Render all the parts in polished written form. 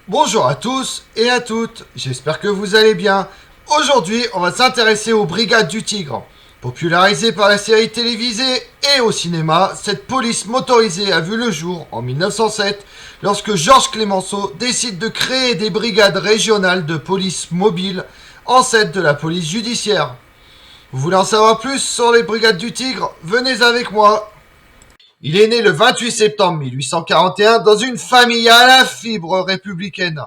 Bonjour à tous et à toutes, j'espère que vous allez bien. Aujourd'hui, on va s'intéresser aux Brigades du Tigre. Popularisée par la série télévisée et au cinéma, cette police motorisée a vu le jour en 1907 lorsque Georges Clemenceau décide de créer des brigades régionales de police mobile, ancêtres de la police judiciaire. Vous voulez en savoir plus sur les Brigades du Tigre? Venez avec moi. Il est né le 28 septembre 1841 dans une famille à la fibre républicaine.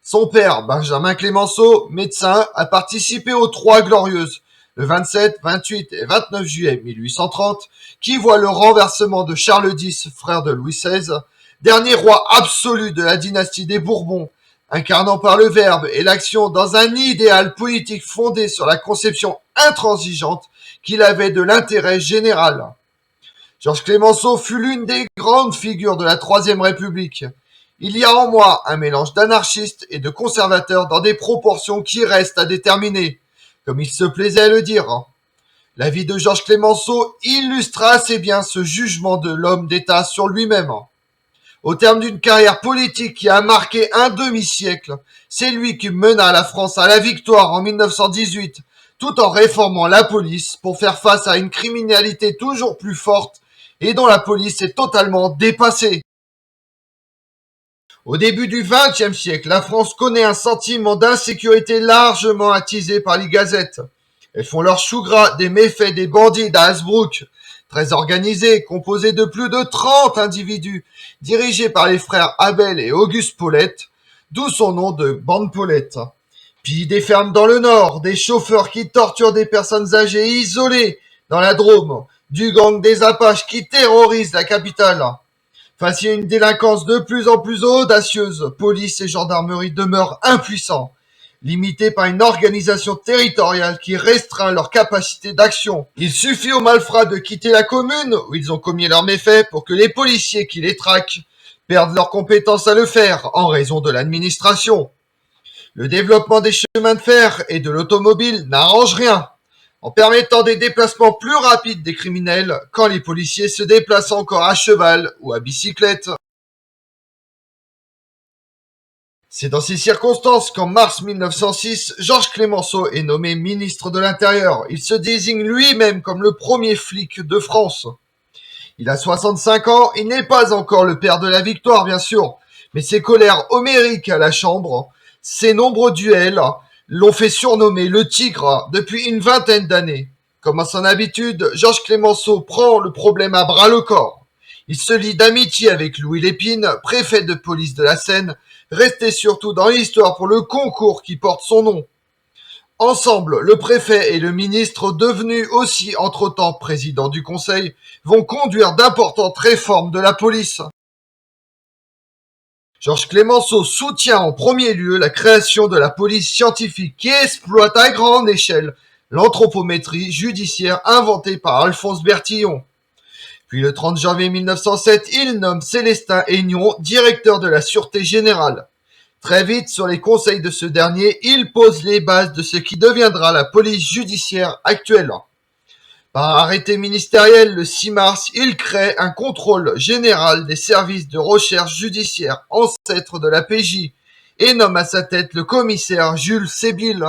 Son père, Benjamin Clemenceau, médecin, a participé aux Trois Glorieuses, le 27, 28 et 29 juillet 1830, qui voit le renversement de Charles X, frère de Louis XVI, dernier roi absolu de la dynastie des Bourbons, incarnant par le verbe et l'action dans un idéal politique fondé sur la conception intransigeante qu'il avait de l'intérêt général. Georges Clemenceau fut l'une des grandes figures de la Troisième République. Il y a en moi un mélange d'anarchistes et de conservateurs dans des proportions qui restent à déterminer, comme il se plaisait à le dire. La vie de Georges Clemenceau illustra assez bien ce jugement de l'homme d'État sur lui-même. Au terme d'une carrière politique qui a marqué un demi-siècle, c'est lui qui mena la France à la victoire en 1918, tout en réformant la police pour faire face à une criminalité toujours plus forte et dont la police est totalement dépassée. Au début du XXe siècle, la France connaît un sentiment d'insécurité largement attisé par les gazettes. Elles font leur chou gras des méfaits des bandits d'Hasbrook, très organisés, composés de plus de 30 individus, dirigés par les frères Abel et Auguste Paulette, d'où son nom de bande Paulette. Puis des fermes dans le Nord, des chauffeurs qui torturent des personnes âgées isolées dans la Drôme, du gang des Apaches qui terrorise la capitale. Face à une délinquance de plus en plus audacieuse, police et gendarmerie demeurent impuissants, limités par une organisation territoriale qui restreint leur capacité d'action. Il suffit aux malfrats de quitter la commune où ils ont commis leurs méfaits pour que les policiers qui les traquent perdent leur compétence à le faire en raison de l'administration. Le développement des chemins de fer et de l'automobile n'arrange rien, en permettant des déplacements plus rapides des criminels quand les policiers se déplacent encore à cheval ou à bicyclette. C'est dans ces circonstances qu'en mars 1906, Georges Clemenceau est nommé ministre de l'Intérieur. Il se désigne lui-même comme le premier flic de France. Il a 65 ans, il n'est pas encore le père de la victoire, bien sûr, mais ses colères homériques à la Chambre, ses nombreux duels, l'ont fait surnommer le Tigre depuis une vingtaine d'années. Comme à son habitude, Georges Clemenceau prend le problème à bras le corps. Il se lie d'amitié avec Louis Lépine, préfet de police de la Seine, resté surtout dans l'histoire pour le concours qui porte son nom. Ensemble, le préfet et le ministre, devenus aussi entre-temps président du Conseil, vont conduire d'importantes réformes de la police. Georges Clemenceau soutient en premier lieu la création de la police scientifique qui exploite à grande échelle l'anthropométrie judiciaire inventée par Alphonse Bertillon. Puis le 30 janvier 1907, il nomme Célestin Aignon directeur de la Sûreté Générale. Très vite, sur les conseils de ce dernier, il pose les bases de ce qui deviendra la police judiciaire actuelle. Par arrêté ministériel le 6 mars, il crée un contrôle général des services de recherche judiciaire, ancêtre de la PJ, et nomme à sa tête le commissaire Jules Sébille.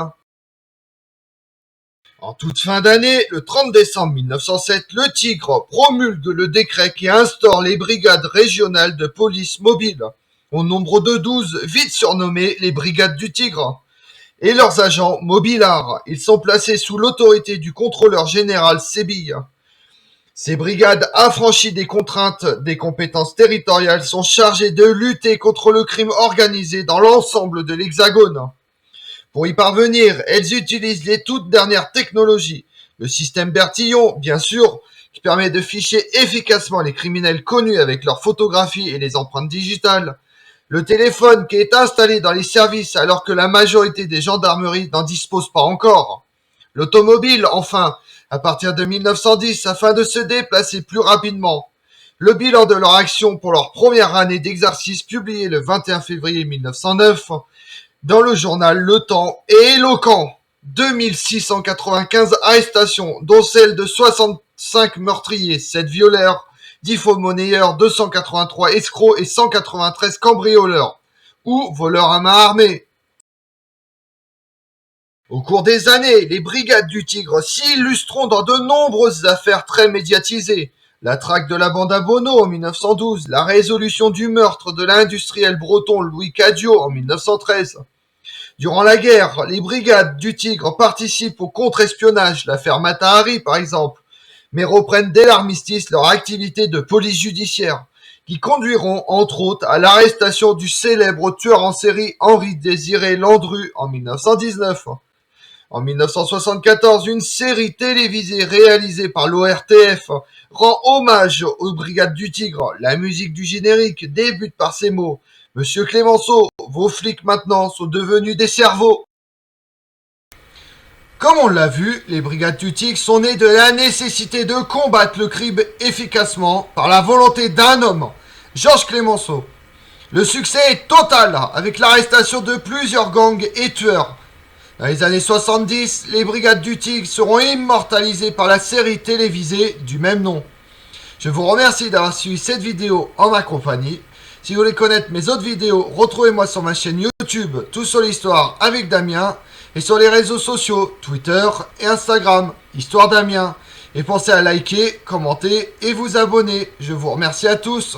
En toute fin d'année, le 30 décembre 1907, le Tigre promulgue le décret qui instaure les brigades régionales de police mobile, au nombre de 12, vite surnommées les brigades du Tigre, et leurs agents mobilards. Ils sont placés sous l'autorité du contrôleur général Sébille. Ces brigades, affranchies des contraintes des compétences territoriales, sont chargées de lutter contre le crime organisé dans l'ensemble de l'Hexagone. Pour y parvenir, elles utilisent les toutes dernières technologies. Le système Bertillon, bien sûr, qui permet de ficher efficacement les criminels connus avec leurs photographies et les empreintes digitales. Le téléphone qui est installé dans les services alors que la majorité des gendarmeries n'en disposent pas encore. L'automobile, enfin, à partir de 1910, afin de se déplacer plus rapidement. Le bilan de leur action pour leur première année d'exercice, publié le 21 février 1909, dans le journal Le Temps, est éloquent. 2695 arrestations, dont celle de 65 meurtriers, 7 violeurs, 10 faux monnayeurs, 283 escrocs et 193 cambrioleurs. ou voleurs à main armée. Au cours des années, les brigades du Tigre s'illustreront dans de nombreuses affaires très médiatisées. La traque de la bande à Bono en 1912, la résolution du meurtre de l'industriel breton Louis Cadio en 1913. Durant la guerre, les brigades du Tigre participent au contre-espionnage, l'affaire Mata-Hari par exemple, mais reprennent dès l'armistice leur activité de police judiciaire, qui conduiront entre autres à l'arrestation du célèbre tueur en série Henri-Désiré Landru en 1919. En 1974, une série télévisée réalisée par l'ORTF rend hommage aux brigades du Tigre. La musique du générique débute par ces mots. Monsieur Clémenceau, vos flics maintenant sont devenus des cerveaux. Comme on l'a vu, les brigades du Tigre sont nées de la nécessité de combattre le crime efficacement par la volonté d'un homme, Georges Clémenceau. Le succès est total avec l'arrestation de plusieurs gangs et tueurs. Dans les années 70, les brigades du Tigre seront immortalisées par la série télévisée du même nom. Je vous remercie d'avoir suivi cette vidéo en ma compagnie. Si vous voulez connaître mes autres vidéos, retrouvez-moi sur ma chaîne YouTube Tout sur l'Histoire avec Damien et sur les réseaux sociaux Twitter et Instagram Histoire Damien. Et pensez à liker, commenter et vous abonner. Je vous remercie à tous.